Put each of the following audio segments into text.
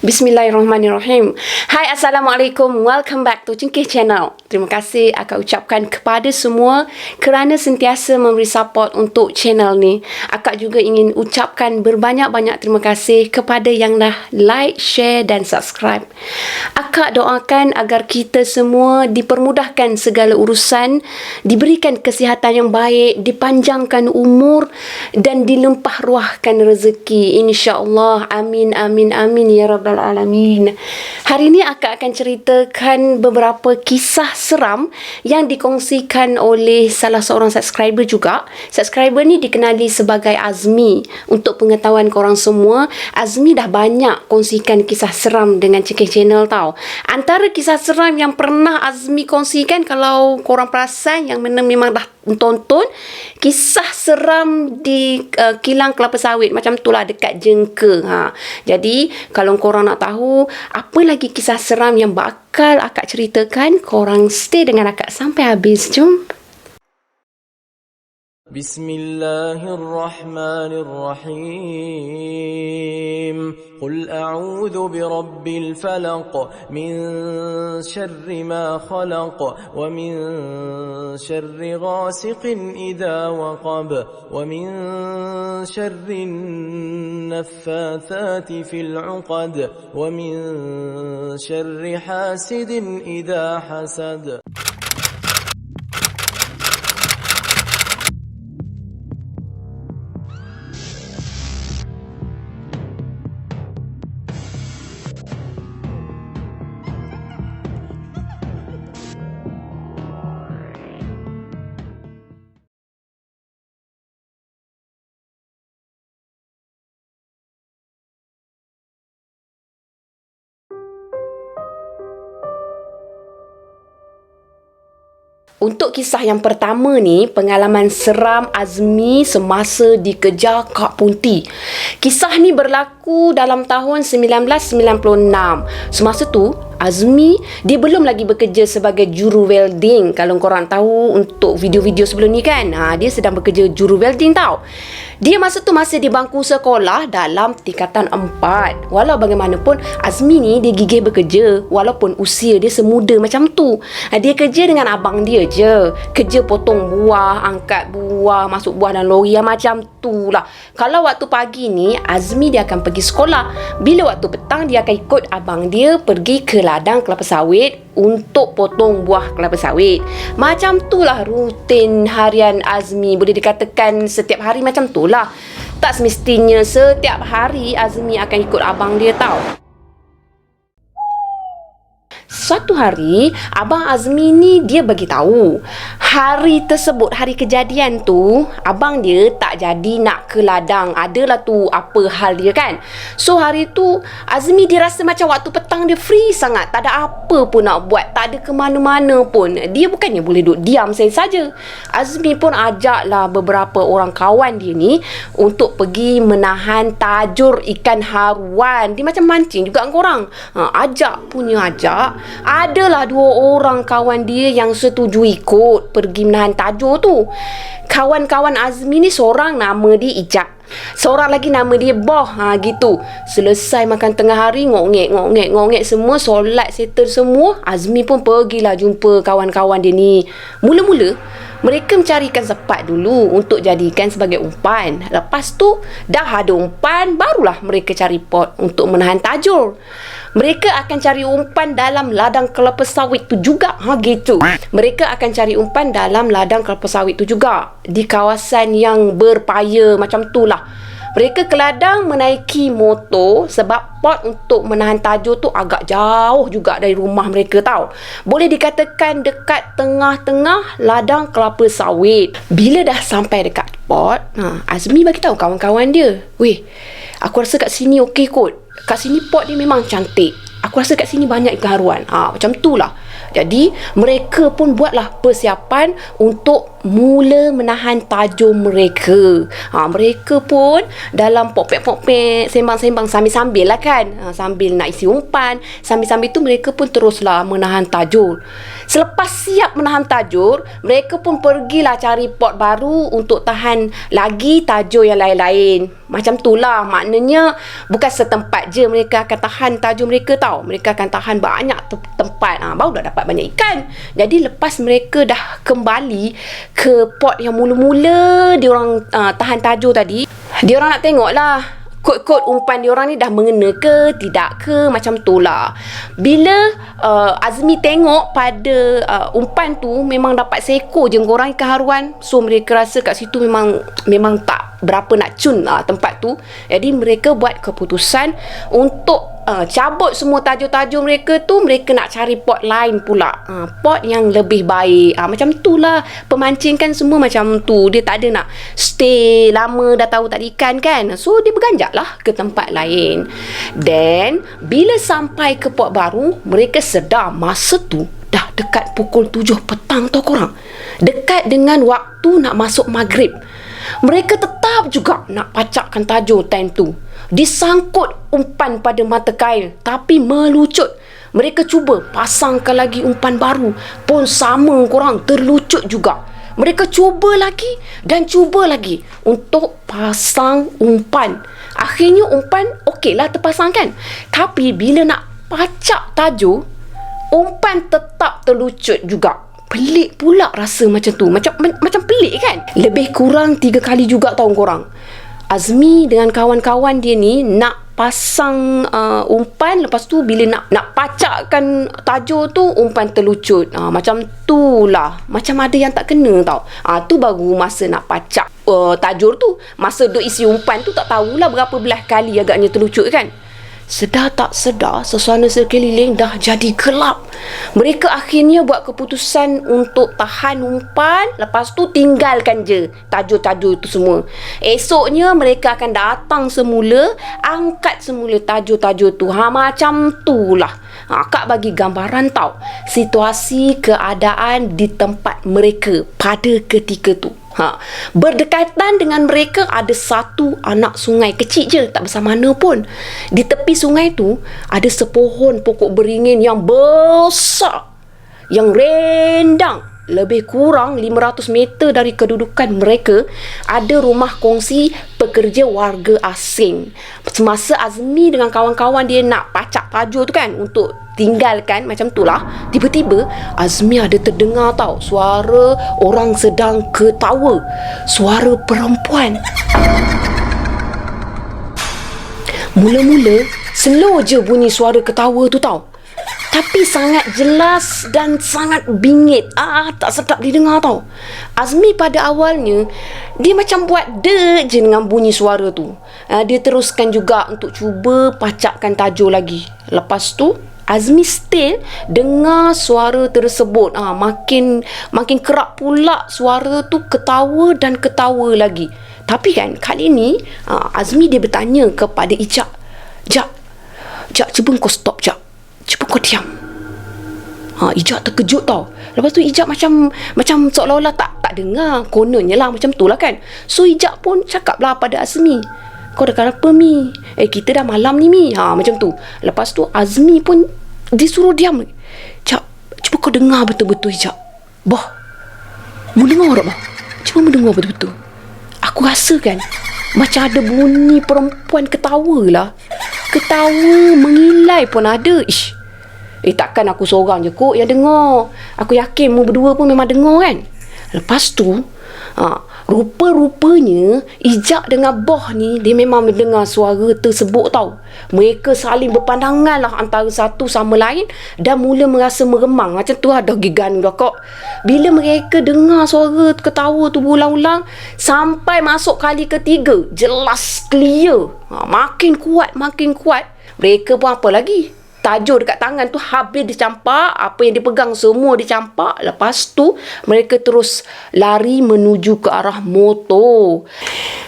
Bismillahirrahmanirrahim. Hai, Assalamualaikum. Welcome back to Cengkeh Channel. Terima kasih akak ucapkan kepada semua kerana sentiasa memberi support untuk channel ni. Akak juga ingin ucapkan berbanyak-banyak terima kasih kepada yang dah like, share dan subscribe. Akak doakan agar kita semua dipermudahkan segala urusan, diberikan kesihatan yang baik, dipanjangkan umur dan dilempah ruahkan rezeki. InsyaAllah. Amin, amin, amin ya Rabbal Alamin. Hari ini akak akan ceritakan beberapa kisah seram yang dikongsikan oleh salah seorang subscriber juga. Subscriber ni dikenali sebagai Azmi. Untuk pengetahuan korang semua, Azmi dah banyak kongsikan kisah seram dengan Cengkeh Channel tau. Antara kisah seram yang pernah Azmi kongsikan, kalau korang perasan, yang mana memang dah tonton, kisah seram di kilang kelapa sawit macam tu lah, dekat Jengke. Jadi kalau korang nak tahu apa lagi kisah seram yang bakal akak ceritakan, korang stay dengan akak sampai habis. Jom. Bismillahirrahmanirrahim. Qul a'udzu birabbil falaq min syarri ma khalaq wa min syarri ghasiqin idza waqab wa min syarri naffathati fil 'uqad wa min syarri hasidin idza hasad. Untuk kisah yang pertama ni, pengalaman seram Azmi semasa dikejar Kak Punti. Kisah ni berlaku dalam tahun 1996. Semasa tu, Azmi, dia belum lagi bekerja sebagai juru welding. Kalau korang tahu untuk video-video sebelum ni kan, dia sedang bekerja juru welding tau. Dia masa tu masih di bangku sekolah dalam tingkatan 4. Walau bagaimanapun, Azmi ni dia gigih bekerja walaupun usia dia semuda macam tu. Dia kerja dengan abang dia je. Kerja potong buah, angkat buah, masuk buah dan lori macam tu lah. Kalau waktu pagi ni, Azmi dia akan pergi sekolah. Bila waktu petang, dia akan ikut abang dia pergi ke ladang kelapa sawit untuk potong buah kelapa sawit. Macam tu lah rutin harian Azmi. Boleh dikatakan setiap hari macam tu lah. Tak semestinya setiap hari Azmi akan ikut abang dia tau. Suatu hari, abang Azmi ni dia bagi tahu hari tersebut, hari kejadian tu, abang dia tak jadi nak ke ladang. Adalah tu apa hal dia kan. So hari tu Azmi dia rasa macam waktu petang dia free sangat, tak ada apa pun nak buat, tak ada ke mana-mana pun. Dia bukannya boleh duduk diam saja. Azmi pun ajaklah beberapa orang kawan dia ni untuk pergi menahan tajur ikan haruan. Dia macam mancing juga korang. Ajak punya ajak. Adalah 2 orang kawan dia yang setuju ikut pergi menahan tajur tu. Kawan-kawan Azmi ni, seorang nama dia Ijak, seorang lagi nama dia Boh. Gitu. Selesai makan tengah hari, ngok-ngek semua, solat settle semua, Azmi pun pergilah jumpa kawan-kawan dia ni. Mula-mula mereka mencarikan sepat dulu untuk jadikan sebagai umpan. Lepas tu dah ada umpan, barulah mereka cari pot untuk menahan tajur. Mereka akan cari umpan dalam ladang kelapa sawit tu juga. Gitu. Mereka akan cari umpan dalam ladang kelapa sawit tu juga, di kawasan yang berpaya macam tu lah. Mereka ke ladang menaiki motor sebab pot untuk menahan tajur tu agak jauh juga dari rumah mereka tau. Boleh dikatakan dekat tengah-tengah ladang kelapa sawit. Bila dah sampai dekat pot, Azmi bagi tahu kawan-kawan dia, "Weh, aku rasa kat sini okey kot. Kat sini pot dia memang cantik. Aku rasa kat sini banyak ikan haruan." Macam tu lah. Jadi mereka pun buatlah persiapan untuk mula menahan tajuk mereka. Mereka pun dalam pokpek-pokpek, sembang-sembang sambil-sambil lah kan. Sambil nak isi umpan, sambil-sambil tu mereka pun teruslah menahan tajuk. Selepas siap menahan tajuk, mereka pun pergilah cari pot baru untuk tahan lagi tajuk yang lain-lain. Macam tu lah, maknanya bukan setempat je mereka akan tahan tajuk mereka tau. Mereka akan tahan banyak tempat, baru dah dapat banyak ikan. Jadi lepas mereka dah kembali ke pot yang mula-mula diorang tahan tajuk tadi, diorang nak tengok lah kod-kod umpan diorang ni dah mengena ke tidak ke, macam tu lah. Bila Azmi tengok pada umpan tu memang dapat seekor je korang ikan haruan, so mereka rasa kat situ memang tak berapa nak cun tempat tu. Jadi mereka buat keputusan untuk cabut semua tajuk-tajuk mereka tu. Mereka nak cari pot lain pula, pot yang lebih baik. Macam tu lah pemancing kan, semua macam tu. Dia tak ada nak stay lama, dah tahu tak ada ikan kan, so dia berganjak lah ke tempat lain. Dan bila sampai ke pot baru, mereka sedar masa tu dah dekat pukul 7 petang tau korang, dekat dengan waktu nak masuk maghrib. Mereka tetap juga nak pacakkan tajuk time tu. Disangkut umpan pada mata kail, tapi melucut. Mereka cuba pasangkan lagi umpan baru, pun sama korang, terlucut juga. Mereka cuba lagi dan cuba lagi untuk pasang umpan. Akhirnya umpan okeylah terpasang kan. Tapi bila nak pacak tajuk, umpan tetap terlucut juga. Pelik pula rasa macam tu. Macam pelik kan. Lebih kurang 3 kali juga tahu korang, Azmi dengan kawan-kawan dia ni nak pasang umpan. Lepas tu bila nak pacakkan tajuk tu, umpan terlucut. Macam tu lah, macam ada yang tak kena tau. Tu baru masa nak pacak tajuk tu. Masa duk isi umpan tu tak tahulah berapa belah kali agaknya terlucut kan. Sedar tak sedar, suasana sekeliling dah jadi gelap. Mereka akhirnya buat keputusan untuk tahan umpan, lepas tu tinggalkan je tajuk-tajuk itu semua. Esoknya mereka akan datang semula, angkat semula tajuk-tajuk tu. Macam tu lah. Kak bagi gambaran tau situasi keadaan di tempat mereka pada ketika tu. Berdekatan dengan mereka ada satu anak sungai kecil je, tak besar mana pun. Di tepi sungai tu ada sepohon pokok beringin yang besar, yang rendang. Lebih kurang 500 meter dari kedudukan mereka ada rumah kongsi pekerja warga asing. Semasa Azmi dengan kawan-kawan dia nak pacak tajuk tu kan, untuk tinggalkan macam tu lah, tiba-tiba Azmi ada terdengar tau suara orang sedang ketawa. Suara perempuan. Mula-mula slow je bunyi suara ketawa tu tau, tapi sangat jelas dan sangat bingit. Tak sedap didengar tau. Azmi pada awalnya dia macam buat dek je dengan bunyi suara tu. Dia teruskan juga untuk cuba pacakkan tajuk lagi. Lepas tu Azmi still dengar suara tersebut. Makin kerap pula suara tu, ketawa dan ketawa lagi. Tapi kan kali ni Azmi dia bertanya kepada Ijak, Jak, cuba kau stop Jak, cuba kau diam. Ijak terkejut tau. Lepas tu Ijak macam seolah-olah tak dengar. Kononnya lah macam tu lah kan. So Ijak pun cakap lah pada Azmi, kau dah kenapa Mi? Kita dah malam ni Mi. Macam tu. Lepas tu Azmi pun disuruh diam. Jak, cuba kau dengar betul-betul Ijak. Boh, mu dengar tak bah? Cuba mu dengar betul-betul. Aku rasa kan macam ada bunyi perempuan ketawa lah. Ketawa mengilai pun ada. Takkan aku seorang je kot yang dengar. Aku yakin mu berdua pun memang dengar kan. Lepas tu rupa-rupanya Ijak dengan Boh ni dia memang mendengar suara tersebut tau. Mereka saling berpandangan lah antara satu sama lain dan mula merasa meremang. Macam tu dah gigan dah kok. Bila mereka dengar suara ketawa tu berulang-ulang sampai masuk kali ketiga, jelas clear, makin kuat. Mereka pun apa lagi, tajuk dekat tangan tu habis dicampak, apa yang dipegang semua dicampak. Lepas tu mereka terus lari menuju ke arah motor.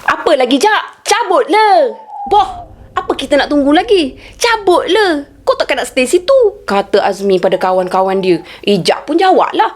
Apa lagi Jak? Cabut le. Boh, apa kita nak tunggu lagi? Cabutlah. Kau takkan nak stay situ, kata Azmi pada kawan-kawan dia. Ijak pun jawablah.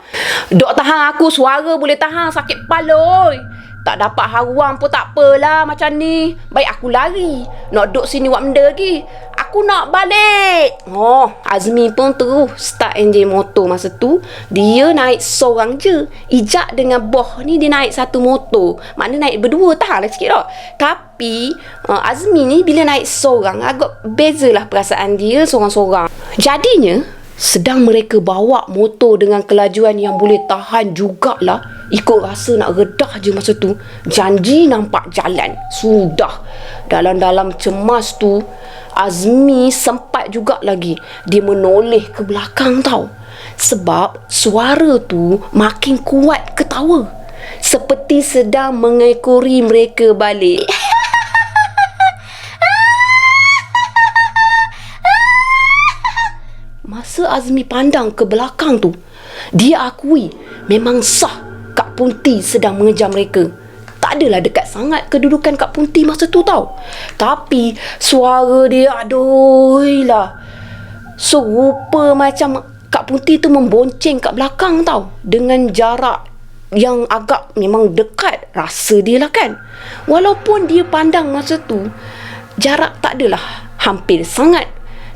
Dok tahan aku, suara boleh tahan, sakit kepala oi. Tak dapat haruang pun tak apalah macam ni. Baik aku lari. Nak duduk sini buat benda lagi. Aku nak balik. Oh, Azmi pun terus start enjin motor masa tu. Dia naik seorang je. Ijak dengan boh ni dia naik satu motor. Maknanya naik berdua, tahanlah sikit tak. Tapi Azmi ni bila naik seorang agak bezalah perasaan dia seorang-seorang. Jadinya sedang mereka bawa motor dengan kelajuan yang boleh tahan jugalah, ikut rasa nak redah je masa tu, janji nampak jalan. Sudah dalam-dalam cemas tu, Azmi sempat juga lagi dia menoleh ke belakang tau. Sebab suara tu makin kuat ketawa, seperti sedang mengekori mereka balik. Masa Azmi pandang ke belakang tu, dia akui memang sah Kak Punti sedang mengejar mereka. Tak adalah dekat sangat kedudukan Kak Punti masa tu tau. Tapi suara dia aduh lah, serupa macam Kak Punti tu membonceng kat belakang tau, dengan jarak yang agak memang dekat rasa dia lah kan. Walaupun dia pandang masa tu jarak tak adalah hampir sangat,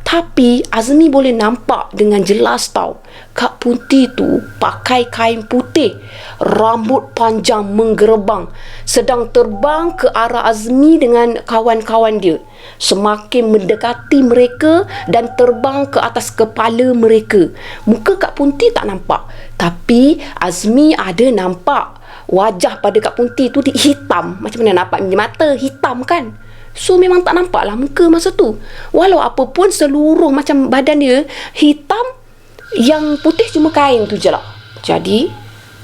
tapi Azmi boleh nampak dengan jelas tau, Kak Punti tu pakai kain putih, rambut panjang menggerebang, sedang terbang ke arah Azmi dengan kawan-kawan dia. Semakin mendekati mereka dan terbang ke atas kepala mereka. Muka Kak Punti tak nampak, tapi Azmi ada nampak wajah pada Kak Punti tu hitam. Macam mana nampak mata hitam kan? So memang tak nampak lah muka masa tu. Walau apa pun seluruh macam badan dia hitam, yang putih cuma kain tu je lah. Jadi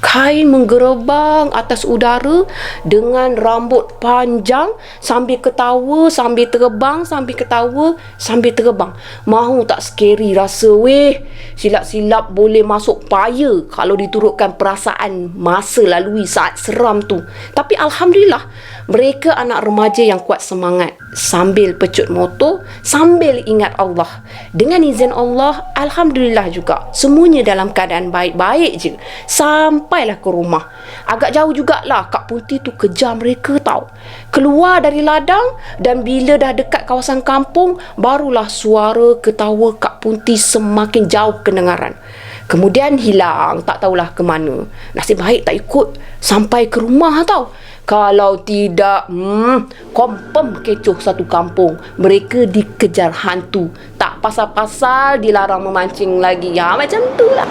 kain menggerebang atas udara dengan rambut panjang, sambil ketawa, sambil terbang, sambil ketawa, sambil terbang. Mahu tak scary rasa weh. Silap-silap boleh masuk paya kalau diturutkan perasaan masa lalui saat seram tu. Tapi Alhamdulillah, mereka anak remaja yang kuat semangat, sambil pecut motor, sambil ingat Allah. Dengan izin Allah, Alhamdulillah juga, semuanya dalam keadaan baik-baik je. Sampailah ke rumah. Agak jauh jugalah Kak Punti tu kejar mereka tau. Keluar dari ladang, dan bila dah dekat kawasan kampung, barulah suara ketawa Kak Punti semakin jauh kedengaran. Kemudian hilang, tak tahulah ke mana. Nasib baik tak ikut sampai ke rumah tau. Kalau tidak, confirm kecoh satu kampung. Mereka dikejar hantu. Tak pasal-pasal dilarang memancing lagi. Ya, macam tu lah.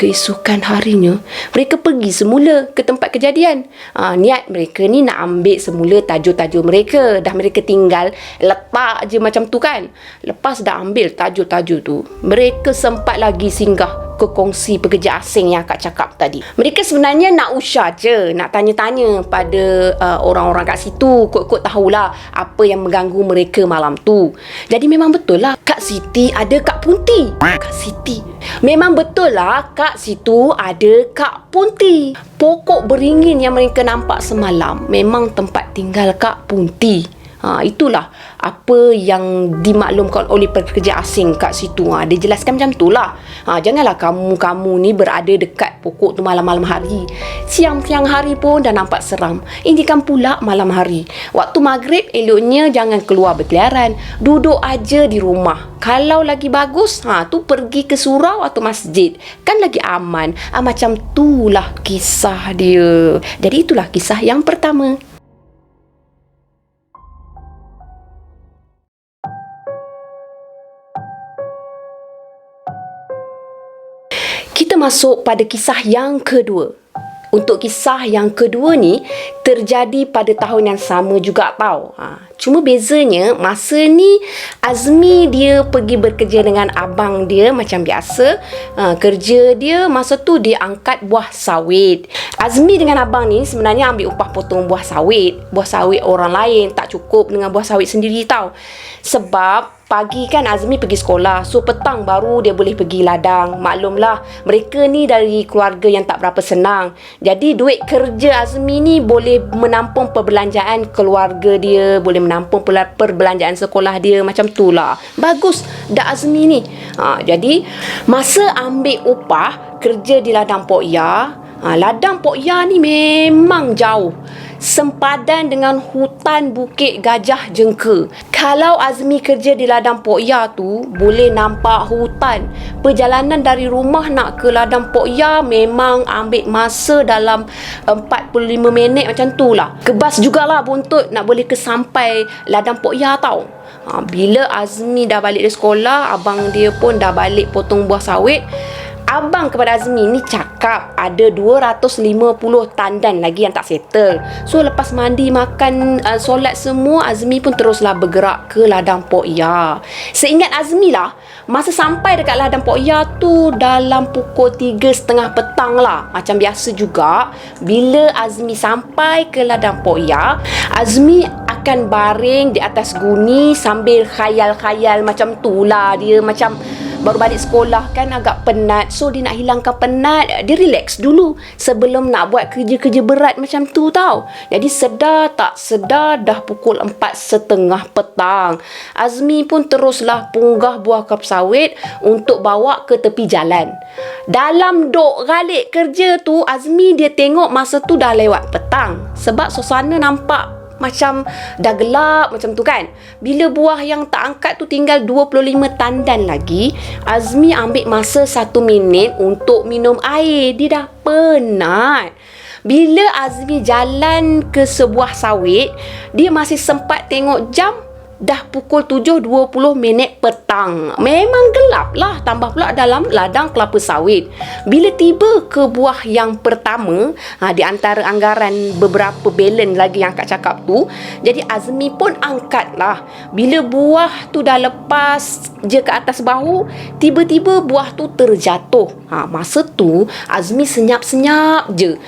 Keesokan harinya, mereka pergi semula ke tempat kejadian. Niat mereka ni nak ambil semula tajul-tajul mereka. Dah mereka tinggal letak je macam tu kan. Lepas dah ambil tajul-tajul tu, mereka sempat lagi singgah ke kongsi pekerja asing yang Kak cakap tadi. Mereka sebenarnya nak usah je, nak tanya-tanya pada orang-orang kat situ, kot-kot tahulah apa yang mengganggu mereka malam tu. Jadi memang betul lah Kak Siti ada Kak Punti. Kak Siti, memang betul lah Kak situ ada Kak Punti. Pokok beringin yang mereka nampak semalam memang tempat tinggal Kak Punti. Itulah apa yang dimaklumkan oleh pekerja asing kat situ. Dia jelaskan macam tu lah. Janganlah kamu ni berada dekat pokok tu malam-malam hari. Siang-siang hari pun dah nampak seram. Ini kan pula malam hari. Waktu maghrib eloknya jangan keluar berkeliaran. Duduk aja di rumah. Kalau lagi bagus, tu pergi ke surau atau masjid. Kan lagi aman. Macam itulah kisah dia. Jadi itulah kisah yang pertama. Kita masuk pada kisah yang kedua. Untuk kisah yang kedua ni terjadi pada tahun yang sama juga tau. Cuma bezanya masa ni Azmi dia pergi bekerja dengan abang dia macam biasa. Kerja dia masa tu dia angkat buah sawit. Azmi dengan abang ni sebenarnya ambil upah potong buah sawit. Buah sawit orang lain tak cukup dengan buah sawit sendiri tau. Sebab pagi kan Azmi pergi sekolah, so petang baru dia boleh pergi ladang. Maklumlah, mereka ni dari keluarga yang tak berapa senang. Jadi duit kerja Azmi ni boleh menampung perbelanjaan keluarga dia, boleh menampung perbelanjaan sekolah dia, macam tu lah. Bagus dak Azmi ni. Jadi masa ambil upah kerja di ladang Pok Ya, ladang Pok Ya ni memang jauh, sempadan dengan hutan Bukit Gajah Jengka. Kalau Azmi kerja di ladang Pok Ya tu, boleh nampak hutan. Perjalanan dari rumah nak ke ladang Pok Ya memang ambil masa dalam 45 minit macam tu lah. Kebas jugalah buntut nak boleh ke sampai ladang Pok Ya tau. Bila Azmi dah balik dari sekolah, abang dia pun dah balik potong buah sawit. Abang kepada Azmi ni cakap ada 250 tandan lagi yang tak settle. So lepas mandi, makan, solat semua, Azmi pun teruslah bergerak ke ladang Pok Ya. Seingat Azmi lah, masa sampai dekat ladang Pok Ya tu dalam pukul 3.30 petang lah. Macam biasa juga, bila Azmi sampai ke ladang Pok Ya, Azmi akan baring di atas guni sambil khayal-khayal macam tu lah. Dia macam baru balik sekolah kan, agak penat. So dia nak hilangkan penat, dia relax dulu sebelum nak buat kerja-kerja berat macam tu tau. Jadi sedar tak sedar dah pukul 4.30 petang. Azmi pun teruslah punggah buah kelapa sawit untuk bawa ke tepi jalan. Dalam dok galik kerja tu, Azmi dia tengok masa tu dah lewat petang. Sebab suasana nampak macam dah gelap macam tu kan. Bila buah yang tak angkat tu tinggal 25 tandan lagi, Azmi ambil masa 1 minit untuk minum air. Dia dah penat. Bila Azmi jalan ke sebuah sawit, dia masih sempat tengok jam. Dah pukul 7.20 petang. Memang gelap lah, tambah pula dalam ladang kelapa sawit. Bila tiba ke buah yang pertama, di antara anggaran beberapa belen lagi yang Kak cakap tu, jadi Azmi pun angkat lah. Bila buah tu dah lepas je ke atas bahu, tiba-tiba buah tu terjatuh. Masa tu Azmi senyap-senyap je.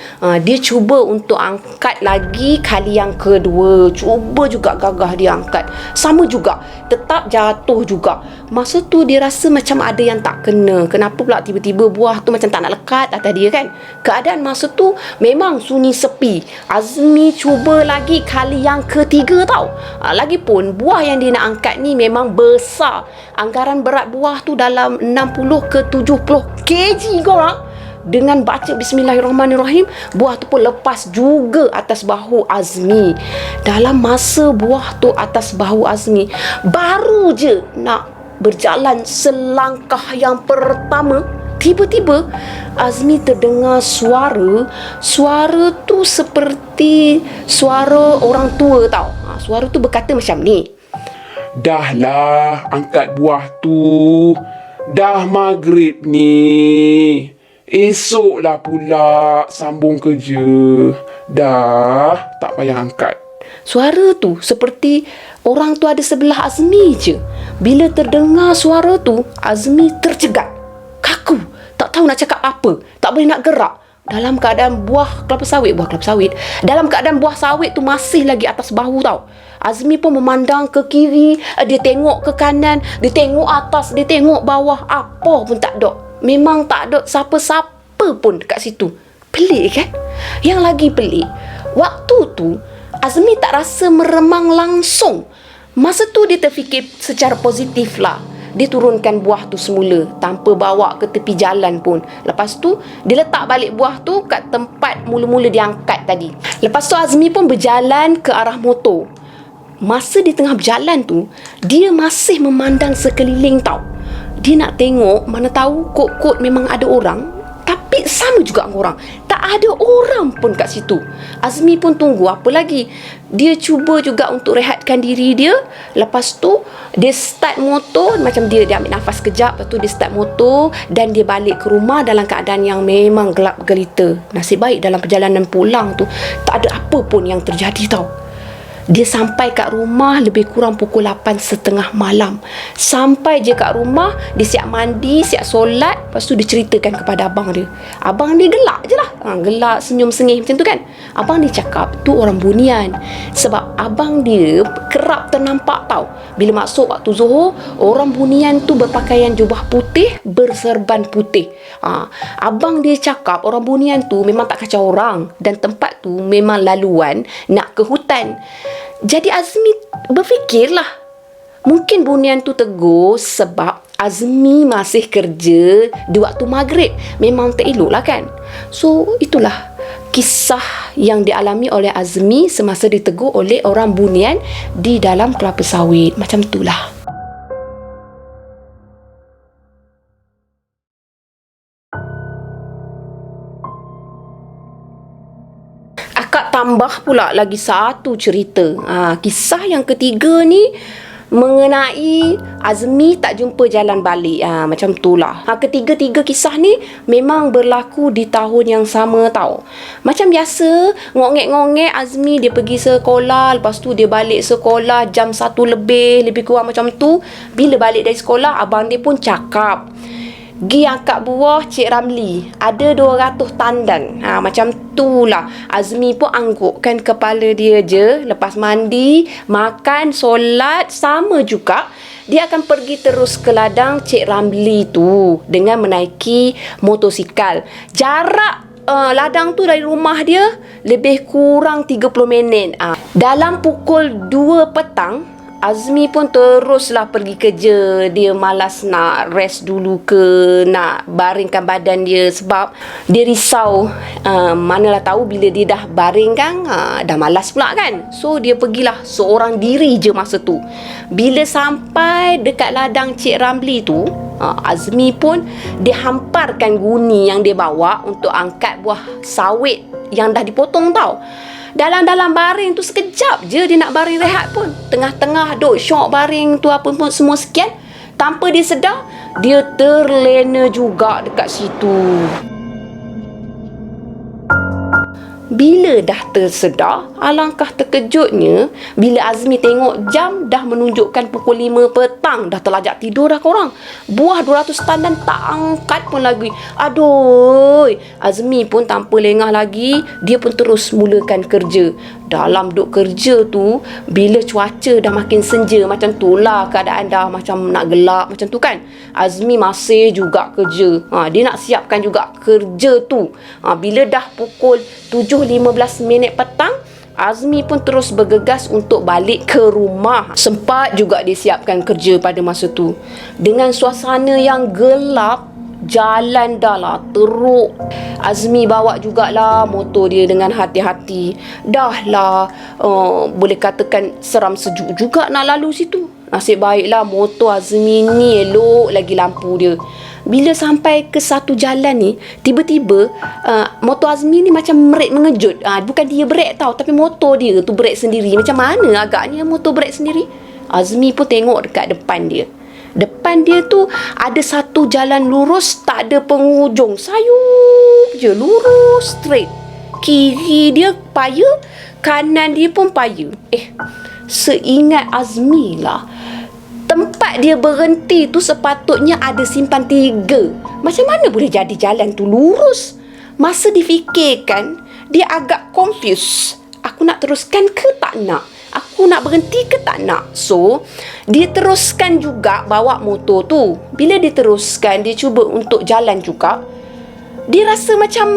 Dia cuba untuk angkat lagi kali yang kedua. Cuba juga gagah dia angkat. Sama juga, tetap jatuh juga. Masa tu dia rasa macam ada yang tak kena. Kenapa pula tiba-tiba buah tu macam tak nak lekat atas dia kan? Keadaan masa tu memang sunyi sepi. Azmi cuba lagi kali yang ketiga tau. Lagipun buah yang dia nak angkat ni memang besar. Anggaran berat buah tu dalam 60 ke 70 kg korang. Dengan baca Bismillahirrahmanirrahim, buah tu pun lepas juga atas bahu Azmi. Dalam masa buah tu atas bahu Azmi, baru je nak berjalan selangkah yang pertama, tiba-tiba Azmi terdengar suara. Suara tu seperti suara orang tua tau. Suara tu berkata macam ni. Dahlah angkat buah tu. Dah maghrib ni. Esoklah pula sambung kerja. Dah tak payah angkat. Suara tu seperti orang tu ada sebelah Azmi je. Bila terdengar suara tu, Azmi tercegat, kaku, tak tahu nak cakap apa, tak boleh nak gerak. Dalam keadaan buah kelapa sawit, dalam keadaan buah sawit tu masih lagi atas bahu tau. Azmi pun memandang ke kiri, dia tengok ke kanan, dia tengok atas, dia tengok bawah, apa pun tak ada. Memang tak ada siapa-siapa pun dekat situ. Pelik kan? Yang lagi pelik, waktu tu Azmi tak rasa meremang langsung. Masa tu dia terfikir secara positif lah. Dia turunkan buah tu semula tanpa bawa ke tepi jalan pun. Lepas tu dia letak balik buah tu kat tempat mula-mula dia angkat tadi. Lepas tu Azmi pun berjalan ke arah motor. Masa di tengah berjalan tu, dia masih memandang sekeliling tau. Dia nak tengok, mana tahu kot-kot memang ada orang, tapi sama juga dengan orang. Tak ada orang pun kat situ. Azmi pun tunggu apa lagi. Dia cuba juga untuk rehatkan diri dia. Lepas tu dia start motor. Macam dia ambil nafas kejap. Lepas tu dia start motor dan dia balik ke rumah dalam keadaan yang memang gelap gelita. Nasib baik dalam perjalanan pulang tu tak ada apa pun yang terjadi tau. Dia sampai kat rumah lebih kurang pukul 8.30 malam. Sampai je kat rumah, dia siap mandi, siap solat. Lepas tu dia ceritakan kepada abang dia. Abang dia gelak je lah. Gelak, senyum sengih macam tu kan. Abang dia cakap, tu orang Bunian. Sebab abang dia kerap ternampak tau. Bila masuk waktu Zuhur, orang Bunian tu berpakaian jubah putih, berserban putih. Abang dia cakap, orang Bunian tu memang tak kacau orang. Dan tempat tu memang laluan nak ke hutan. Jadi Azmi berfikirlah, mungkin bunian tu tegur sebab Azmi masih kerja di waktu maghrib. Memang tak elok lah kan. So itulah kisah yang dialami oleh Azmi semasa ditegur oleh orang bunian di dalam kelapa sawit. Macam itulah. Akak tambah pula lagi satu cerita. Kisah yang ketiga ni mengenai Azmi tak jumpa jalan balik. Macam itulah. Ketiga-tiga kisah ni memang berlaku di tahun yang sama tau. Macam biasa, ngongek-ngongek Azmi dia pergi sekolah, lepas tu dia balik sekolah jam 1 lebih kurang macam tu. Bila balik dari sekolah, abang dia pun cakap, "Gi angkat buah Cik Ramli, ada 200 tandan." Macam tu lah. Azmi pun anggukkan kepala dia je. Lepas mandi, makan, solat, sama juga dia akan pergi terus ke ladang Cik Ramli tu dengan menaiki motosikal. Jarak ladang tu dari rumah dia lebih kurang 30 minit. Dalam pukul 2 petang, Azmi pun teruslah pergi kerja. Dia malas nak rest dulu ke nak baringkan badan dia sebab dia risau. Manalah tahu bila dia dah baring kan, dah malas pula kan. So dia pergilah seorang diri je masa tu. Bila sampai dekat ladang Cik Ramli tu, Azmi pun dia hamparkan guni yang dia bawa untuk angkat buah sawit yang dah dipotong tau. Dalam baring tu sekejap je dia nak baring rehat pun. Tengah-tengah duk syok baring tu apa pun semua sekian. Tanpa dia sedar, dia terlena juga dekat situ. Bila dah tersedar, alangkah terkejutnya bila Azmi tengok jam dah menunjukkan pukul 5 petang. Dah terlajak tidur dah korang. Buah 200 tandan tak angkat pun lagi. Aduh, Azmi pun tanpa lengah lagi, dia pun terus mulakan kerja. Dalam duk kerja tu, bila cuaca dah makin senja, macam tu lah keadaan dah macam nak gelap macam tu kan, Azmi masih juga kerja. Dia nak siapkan juga kerja tu. Bila dah pukul 7.15 petang, Azmi pun terus bergegas untuk balik ke rumah. Sempat juga dia siapkan kerja pada masa tu. Dengan suasana yang gelap, jalan dah lah teruk. Azmi bawa jugalah motor dia dengan hati-hati. Dah lah boleh katakan seram sejuk juga nak lalu situ. Nasib baiklah motor Azmi ni elok lagi lampu dia. Bila sampai ke satu jalan ni, tiba-tiba motor Azmi ni macam brake mengejut. Bukan dia brake tau, tapi motor dia tu brake sendiri. Macam mana agaknya motor brake sendiri? Azmi pun tengok dekat depan dia. Depan dia tu ada satu jalan lurus, tak ada penghujung. Sayup je, lurus straight. Kiri dia paya, kanan dia pun paya. Seingat Azmi lah, tempat dia berhenti tu sepatutnya ada simpan 3. Macam mana boleh jadi jalan tu lurus? Masa difikirkan, dia agak confused. Aku nak teruskan ke tak nak? Aku nak berhenti ke tak nak? So, dia teruskan juga bawa motor tu. Bila dia teruskan, dia cuba untuk jalan juga. Dia rasa macam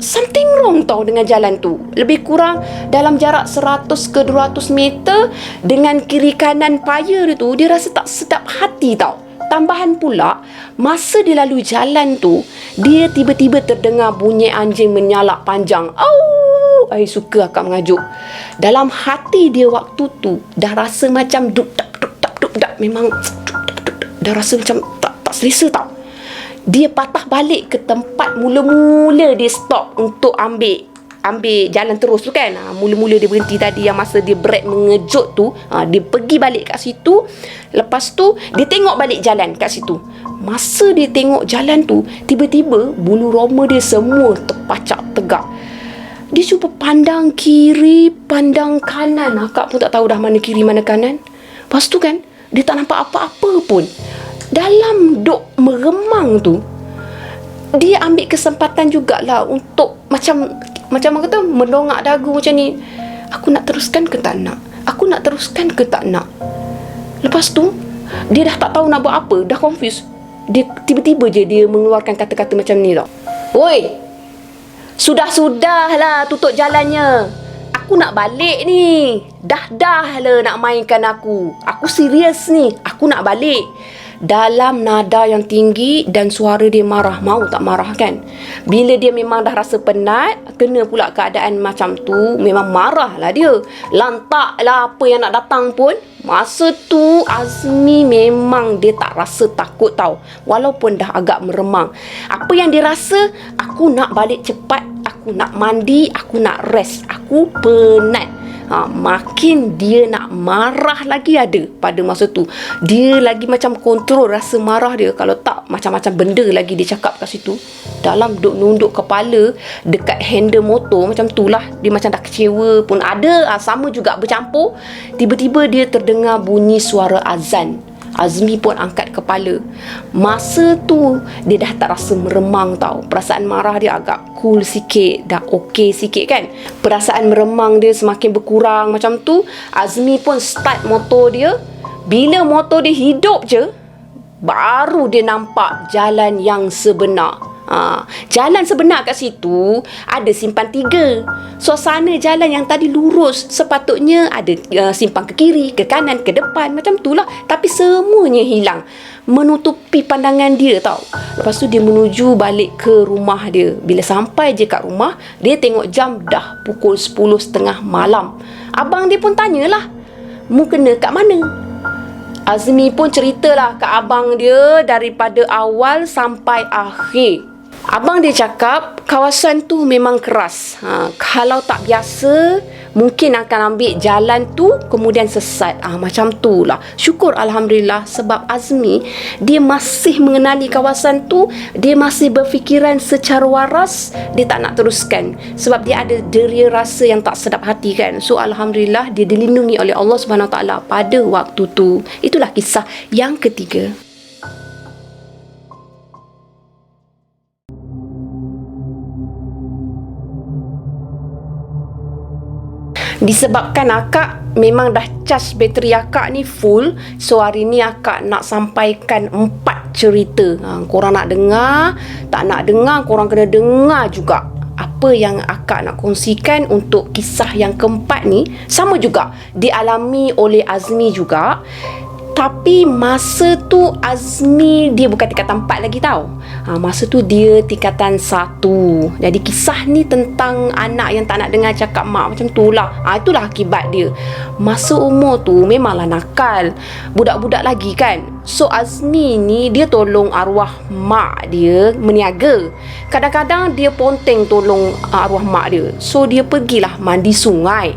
something wrong tau dengan jalan tu. Lebih kurang dalam jarak 100 ke 200 meter dengan kiri kanan paya dia tu, dia rasa tak sedap hati tau. Tambahan pula, masa dia lalu jalan tu, dia tiba-tiba terdengar bunyi anjing menyalak panjang. Suka akak mengajuk. Dalam hati dia waktu tu dah rasa macam duk-dak. Memang duk-dak. Dah rasa macam tak selesa tau. Dia patah balik ke tempat mula-mula dia stop untuk ambil jalan terus tu kan. Mula-mula dia berhenti tadi yang masa dia brake mengejut tu. Dia pergi balik kat situ. Lepas tu dia tengok balik jalan kat situ. Masa dia tengok jalan tu, tiba-tiba bulu roma dia semua terpacak tegak. Dia cuba pandang kiri, pandang kanan. Akak pun tak tahu dah mana kiri, mana kanan. Lepas tu kan, dia tak nampak apa-apa pun. Dalam duk meremang tu, dia ambil kesempatan jugalah untuk macam orang kata, mendongak dagu macam ni. Aku nak teruskan ke tak nak? Aku nak teruskan ke tak nak? Lepas tu, dia dah tak tahu nak buat apa. Dah confused. Dia tiba-tiba je dia mengeluarkan kata-kata macam ni tau. "Woi, sudah-sudahlah tutup jalannya. Aku nak balik ni. Dah lah nak mainkan aku. Aku serius ni. Aku nak balik. Dalam nada yang tinggi dan suara dia marah. Mau tak marah kan? Bila dia memang dah rasa penat, kena pula keadaan macam tu, memang marah lah dia. Lantak lah apa yang nak datang pun. Masa tu Azmi memang dia tak rasa takut tau. Walaupun dah agak meremang. Apa yang dia rasa, aku nak balik cepat, aku nak mandi, aku nak rest, aku penat. Makin dia nak marah lagi ada pada masa tu. Dia lagi macam kontrol rasa marah dia. Kalau tak, macam-macam benda lagi dia cakap kat situ. Dalam duk nunduk kepala dekat handle motor, macam tu lah. Dia macam dah kecewa pun ada. Sama juga bercampur. Tiba-tiba dia terdengar bunyi suara azan. Azmi pun angkat kepala. Masa tu dia dah tak rasa meremang tau. Perasaan marah dia agak cool sikit, dah okey sikit kan. Perasaan meremang dia semakin berkurang macam tu. Azmi pun start motor dia. Bila motor dia hidup je, baru dia nampak jalan yang sebenar. Jalan sebenar kat situ ada simpang 3. Suasana jalan yang tadi lurus sepatutnya ada simpang ke kiri, ke kanan, ke depan, macam tu lah. Tapi semuanya hilang, menutupi pandangan dia tau. Lepas tu dia menuju balik ke rumah dia. Bila sampai je kat rumah, dia tengok jam dah pukul 10.30 malam. Abang dia pun tanyalah, mu kena kat mana? Azmi pun ceritalah kat abang dia daripada awal sampai akhir. Abang dia cakap kawasan tu memang keras. Kalau tak biasa, mungkin akan ambil jalan tu kemudian sesat. Macam tu lah. Syukur Alhamdulillah sebab Azmi dia masih mengenali kawasan tu. Dia masih berfikiran secara waras. Dia tak nak teruskan sebab dia ada deria rasa yang tak sedap hati kan. So Alhamdulillah dia dilindungi oleh Allah SWT pada waktu tu. Itulah kisah yang ketiga. Disebabkan akak memang dah charge bateri akak ni full, so hari ni akak nak sampaikan 4 cerita. Korang nak dengar, tak nak dengar, korang kena dengar juga. Apa yang akak nak kongsikan untuk kisah yang keempat ni sama juga dialami oleh Azmi juga. Tapi masa tu Azmi dia bukan tingkatan 4 lagi tau. Masa tu dia tingkatan 1. Jadi kisah ni tentang anak yang tak nak dengar cakap mak, macam tu lah. Itulah akibat dia. Masa umur tu memanglah nakal, budak-budak lagi kan. So Azmi ni dia tolong arwah mak dia meniaga. Kadang-kadang dia ponteng tolong arwah mak dia. So dia pergilah mandi sungai.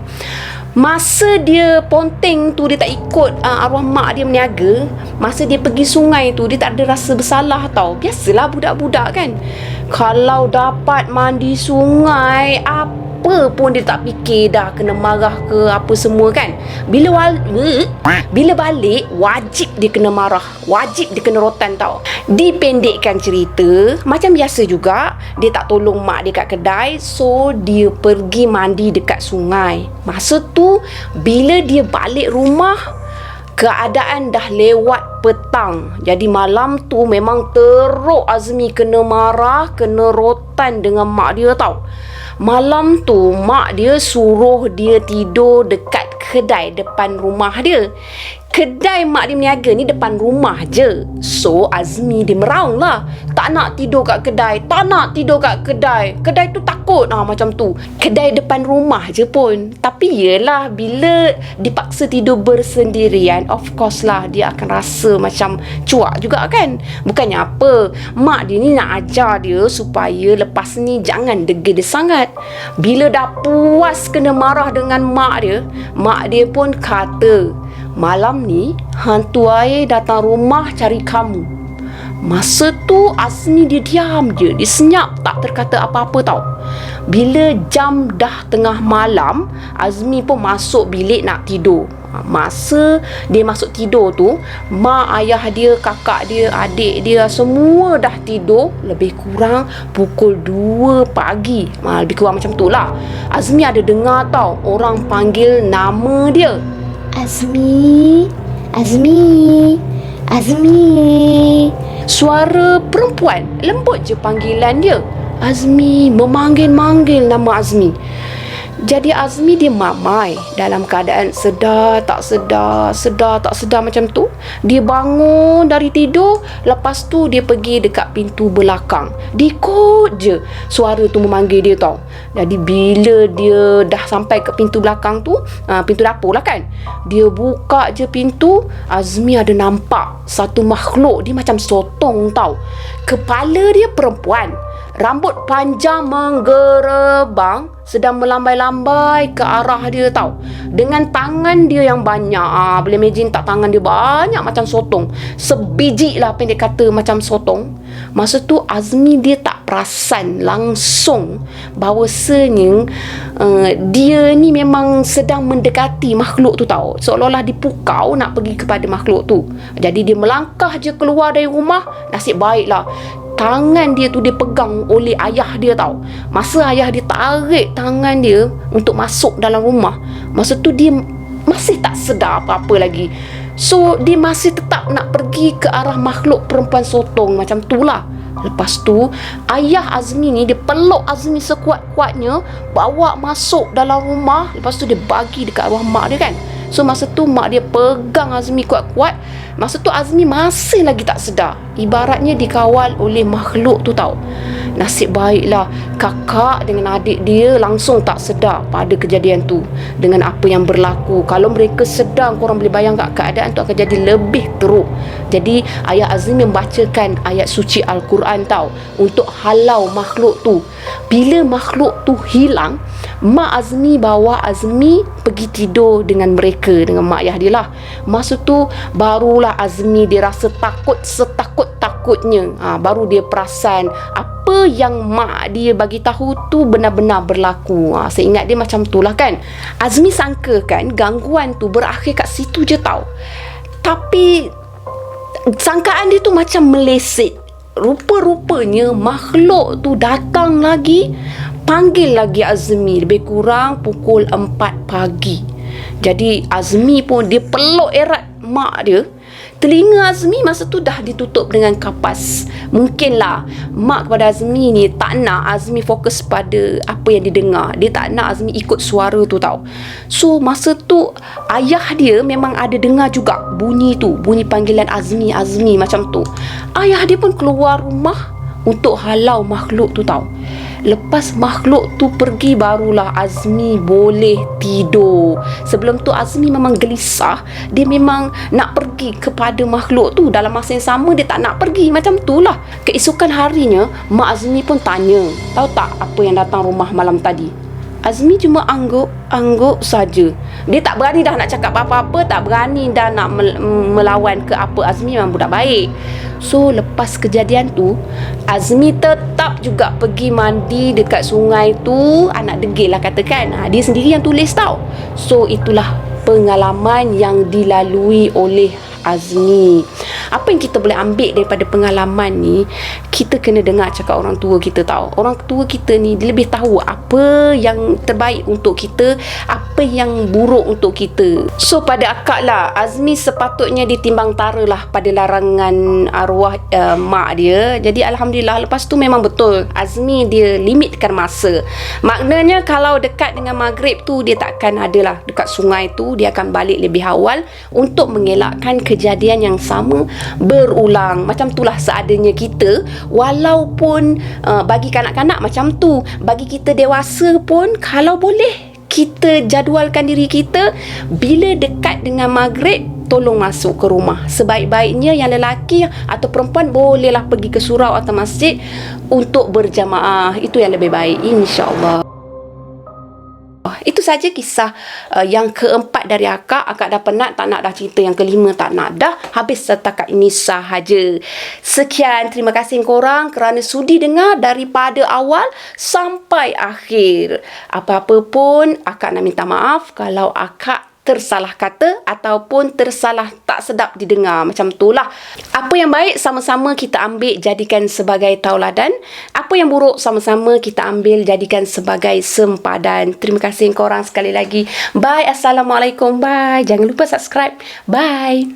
Masa dia ponteng tu, dia tak ikut arwah mak dia meniaga. Masa dia pergi sungai tu, dia tak ada rasa bersalah tau. Biasalah budak-budak kan. Kalau dapat mandi sungai, apa pun dia tak fikir dah kena marah ke apa semua kan. Bila balik, wajib dia kena marah, wajib dia kena rotan tau. Dipendekkan cerita, macam biasa juga, dia tak tolong mak dia kat kedai, so dia pergi mandi dekat sungai. Masa tu bila dia balik rumah, keadaan dah lewat petang. Jadi malam tu memang teruk Azmi kena marah, kena rotan dengan mak dia tau. Malam tu mak dia suruh dia tidur dekat kedai depan rumah dia. Kedai mak dia meniaga ni depan rumah je. So Azmi dia meraung lah, tak nak tidur kat kedai, tak nak tidur kat kedai. Kedai tu takut macam tu. Kedai depan rumah je pun. Tapi yelah, bila dipaksa tidur bersendirian, of course lah dia akan rasa macam cuak juga kan. Bukannya apa, mak dia ni nak ajar dia supaya lepas ni jangan degil dia sangat. Bila dah puas kena marah dengan mak dia pun kata, malam ni hantu air datang rumah cari kamu. Masa tu Azmi dia diam je, dia senyap, tak terkata apa-apa tau. Bila jam dah tengah malam, Azmi pun masuk bilik nak tidur. Masa dia masuk tidur tu, mak, ayah dia, kakak dia, adik dia semua dah tidur. Lebih kurang pukul 2 pagi, lebih kurang macam tu lah. Azmi ada dengar tau orang panggil nama dia. Azmi, Azmi, Azmi. Suara perempuan, lembut je panggilan dia. Azmi memanggil-manggil nama Azmi. Jadi Azmi dia mamai dalam keadaan sedar tak sedar macam tu. Dia bangun dari tidur, lepas tu dia pergi dekat pintu belakang. Dikut je suara tu memanggil dia tau. Jadi bila dia dah sampai ke pintu belakang tu, pintu dapur lah kan, dia buka je pintu. Azmi ada nampak satu makhluk, dia macam sotong tau. Kepala dia perempuan, rambut panjang menggerebang, sedang melambai-lambai ke arah dia tau. Dengan tangan dia yang banyak, boleh imagine tak, tangan dia banyak macam sotong. Sebiji lah pendek kata macam sotong. Masa tu Azmi dia tak perasan langsung bahawasanya dia ni memang sedang mendekati makhluk tu tau. Seolah-olah dipukau nak pergi kepada makhluk tu. Jadi dia melangkah je keluar dari rumah. Nasib baiklah tangan dia tu dipegang oleh ayah dia tau. Masa ayah dia tarik tangan dia untuk masuk dalam rumah, masa tu dia masih tak sedar apa-apa lagi. So dia masih tetap nak pergi ke arah makhluk perempuan sotong macam tu lah. Lepas tu ayah Azmi ni dia peluk Azmi sekuat-kuatnya, bawa masuk dalam rumah. Lepas tu dia bagi dekat arwah mak dia kan. So masa tu mak dia pegang Azmi kuat-kuat. Masa tu Azmi masih lagi tak sedar, ibaratnya dikawal oleh makhluk tu tau. Nasib baiklah kakak dengan adik dia langsung tak sedar pada kejadian tu dengan apa yang berlaku. Kalau mereka sedar, korang boleh bayangkan keadaan tu akan jadi lebih teruk. Jadi ayah Azmi membacakan ayat suci Al-Quran tau untuk halau makhluk tu. Bila makhluk tu hilang, mak Azmi bawa Azmi pergi tidur dengan mereka, dengan mak ayah dia lah. Masa tu barulah Azmi dia rasa takut setakut-takutnya. Baru dia perasan apa yang mak dia bagi tahu tu benar-benar berlaku. Saya ingat dia macam tu lah kan. Azmi sangka kan gangguan tu berakhir kat situ je tau. Tapi sangkaan dia tu macam meleset. Rupa-rupanya makhluk tu datang lagi, panggil lagi Azmi lebih kurang pukul 4 pagi. Jadi Azmi pun dia peluk erat mak dia. Telinga Azmi masa tu dah ditutup dengan kapas. Mungkinlah mak kepada Azmi ni tak nak Azmi fokus pada apa yang didengar. Dia tak nak Azmi ikut suara tu tau. So masa tu ayah dia memang ada dengar juga bunyi tu, bunyi panggilan Azmi macam tu. Ayah dia pun keluar rumah untuk halau makhluk tu tau. Lepas makhluk tu pergi, barulah Azmi boleh tidur. Sebelum tu Azmi memang gelisah. Dia memang nak pergi kepada makhluk tu. Dalam masa yang sama dia tak nak pergi. Macam tu lah. Keesokan harinya mak Azmi pun tanya, tahu tak apa yang datang rumah malam tadi? Azmi cuma angguk saja. Dia tak berani dah nak cakap apa-apa, tak berani dah nak melawan ke apa. Azmi memang budak baik. So lepas kejadian tu, Azmi tetap juga pergi mandi dekat sungai tu. Anak degil lah katakan. Dia sendiri yang tulis tau. So itulah pengalaman yang dilalui oleh Azmi. Apa yang kita boleh ambil daripada pengalaman ni, kita kena dengar cakap orang tua kita tau. Orang tua kita ni dia lebih tahu apa yang terbaik untuk kita, apa yang buruk untuk kita. So pada akak lah, Azmi sepatutnya ditimbang tara lah pada larangan arwah mak dia. Jadi Alhamdulillah, lepas tu memang betul Azmi dia limitkan masa. Maknanya kalau dekat dengan maghrib tu, dia takkan adalah dekat sungai tu. Dia akan balik lebih awal untuk mengelakkan kejadian yang sama berulang. Macam itulah seadanya kita. Walaupun bagi kanak-kanak macam tu, bagi kita dewasa pun, kalau boleh kita jadualkan diri kita, bila dekat dengan maghrib tolong masuk ke rumah. Sebaik-baiknya yang lelaki atau perempuan bolehlah pergi ke surau atau masjid untuk berjamaah. Itu yang lebih baik, insya-Allah. Itu saja kisah yang keempat dari akak. Akak dah penat, tak nak dah cerita yang kelima, tak nak dah. Habis setakat ini sahaja. Sekian, terima kasih korang kerana sudi dengar daripada awal sampai akhir. Apa-apa pun, akak nak minta maaf kalau akak tersalah kata ataupun tersalah tak sedap didengar. Macam itulah. Apa yang baik sama-sama kita ambil jadikan sebagai tauladan. Apa yang buruk sama-sama kita ambil jadikan sebagai sempadan. Terima kasih korang sekali lagi. Bye. Assalamualaikum. Bye. Jangan lupa subscribe. Bye.